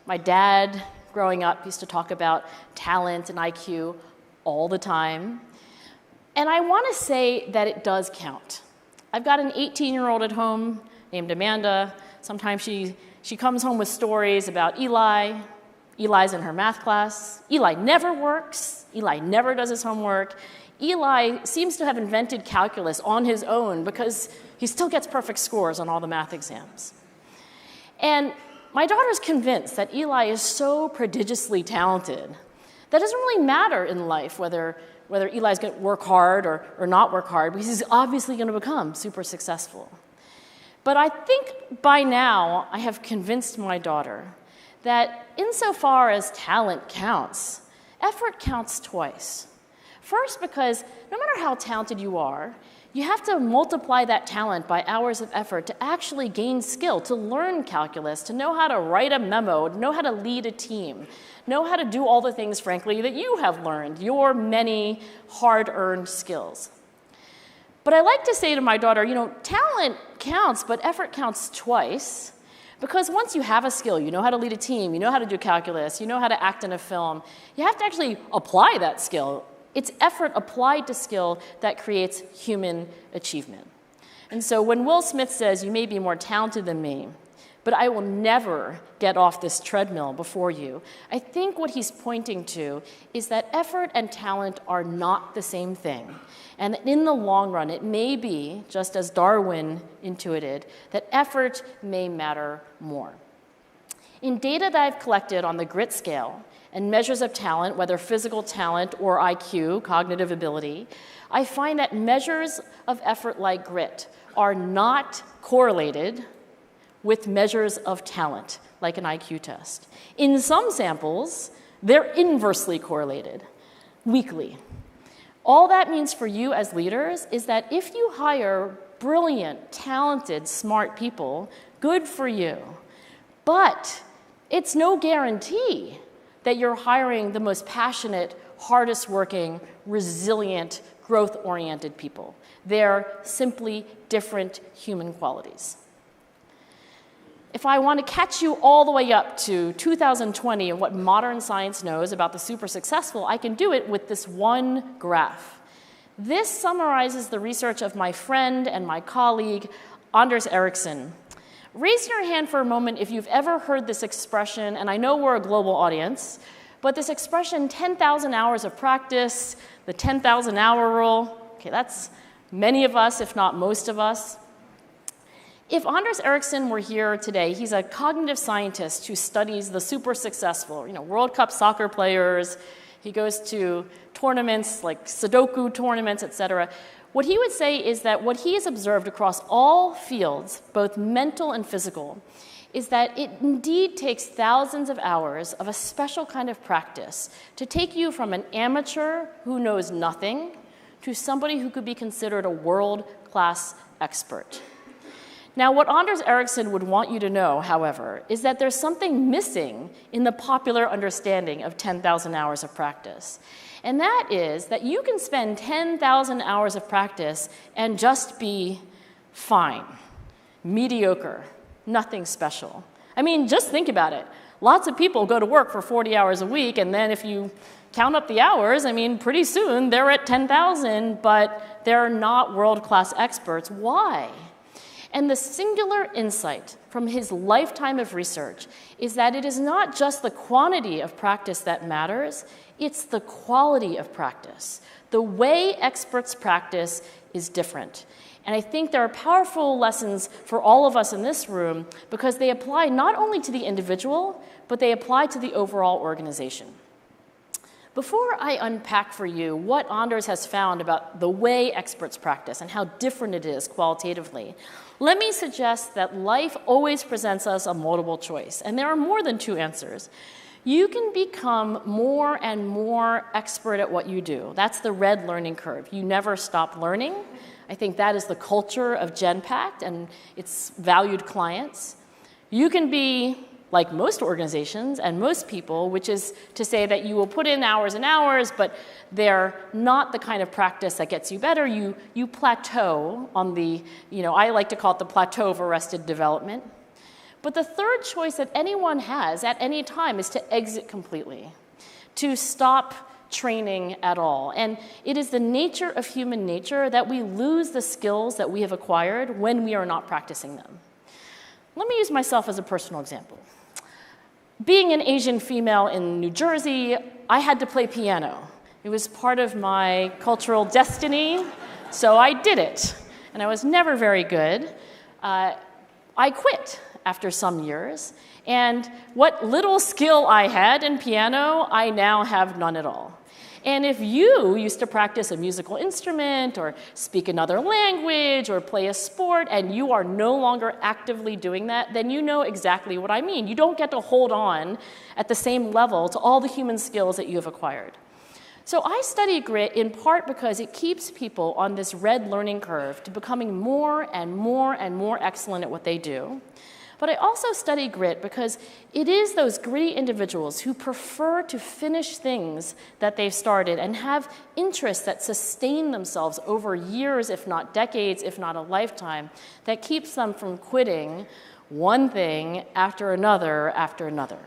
My dad, growing up, used to talk about talent and IQ all the time. And I want to say that it does count. I've got an 18-year-old at home named Amanda. Sometimes she comes home with stories about Eli. Eli's in her math class. Eli never works. Eli never does his homework. Eli seems to have invented calculus on his own because he still gets perfect scores on all the math exams. And my daughter's convinced that Eli is so prodigiously talented that it doesn't really matter in life whether Eli's going to work hard or not work hard, because he's obviously going to become super successful. But I think by now I have convinced my daughter that insofar as talent counts, effort counts twice. First, because no matter how talented you are, you have to multiply that talent by hours of effort to actually gain skill, to learn calculus, to know how to write a memo, to know how to lead a team, know how to do all the things, frankly, that you have learned, your many hard-earned skills. But I like to say to my daughter, talent counts, but effort counts twice. Because once you have a skill, you know how to lead a team, you know how to do calculus, you know how to act in a film, you have to actually apply that skill. It's effort applied to skill that creates human achievement. And so when Will Smith says, "You may be more talented than me, but I will never get off this treadmill before you," I think what he's pointing to is that effort and talent are not the same thing. And in the long run, it may be, just as Darwin intuited, that effort may matter more. In data that I've collected on the grit scale and measures of talent, whether physical talent or IQ, cognitive ability, I find that measures of effort like grit are not correlated with measures of talent, like an IQ test. In some samples, they're inversely correlated, weakly. All that means for you as leaders is that if you hire brilliant, talented, smart people, good for you. But it's no guarantee that you're hiring the most passionate, hardest working, resilient, growth-oriented people. They're simply different human qualities. If I want to catch you all the way up to 2020 and what modern science knows about the super successful, I can do it with this one graph. This summarizes the research of my friend and my colleague, Anders Ericsson. Raise your hand for a moment if you've ever heard this expression, and I know we're a global audience, but this expression, 10,000 hours of practice, the 10,000 hour rule, okay, that's many of us, if not most of us. If Anders Ericsson were here today, he's a cognitive scientist who studies the super successful, World Cup soccer players. He goes to tournaments like Sudoku tournaments, etc. What he would say is that what he has observed across all fields, both mental and physical, is that it indeed takes thousands of hours of a special kind of practice to take you from an amateur who knows nothing to somebody who could be considered a world-class expert. Now, what Anders Ericsson would want you to know, however, is that there's something missing in the popular understanding of 10,000 hours of practice. And that is that you can spend 10,000 hours of practice and just be fine, mediocre, nothing special. I mean, just think about it. Lots of people go to work for 40 hours a week, and then if you count up the hours, pretty soon they're at 10,000, but they're not world-class experts. Why? And the singular insight from his lifetime of research is that it is not just the quantity of practice that matters, it's the quality of practice. The way experts practice is different. And I think there are powerful lessons for all of us in this room because they apply not only to the individual, but they apply to the overall organization. Before I unpack for you what Anders has found about the way experts practice and how different it is qualitatively, let me suggest that life always presents us a multiple choice, and there are more than two answers. You can become more and more expert at what you do. That's the red learning curve. You never stop learning. I think that is the culture of Genpact and its valued clients. You can be like most organizations and most people, which is to say that you will put in hours and hours, but they're not the kind of practice that gets you better. You plateau on the, I like to call it the plateau of arrested development. But the third choice that anyone has at any time is to exit completely, to stop training at all. And it is the nature of human nature that we lose the skills that we have acquired when we are not practicing them. Let me use myself as a personal example. Being an Asian female in New Jersey, I had to play piano. It was part of my cultural destiny, so I did it. And I was never very good. I quit after some years, and what little skill I had in piano, I now have none at all. And if you used to practice a musical instrument or speak another language or play a sport and you are no longer actively doing that, then you know exactly what I mean. You don't get to hold on at the same level to all the human skills that you have acquired. So I study grit in part because it keeps people on this red learning curve to becoming more and more and more excellent at what they do. But I also study grit because it is those gritty individuals who prefer to finish things that they've started and have interests that sustain themselves over years, if not decades, if not a lifetime, that keeps them from quitting one thing after another after another.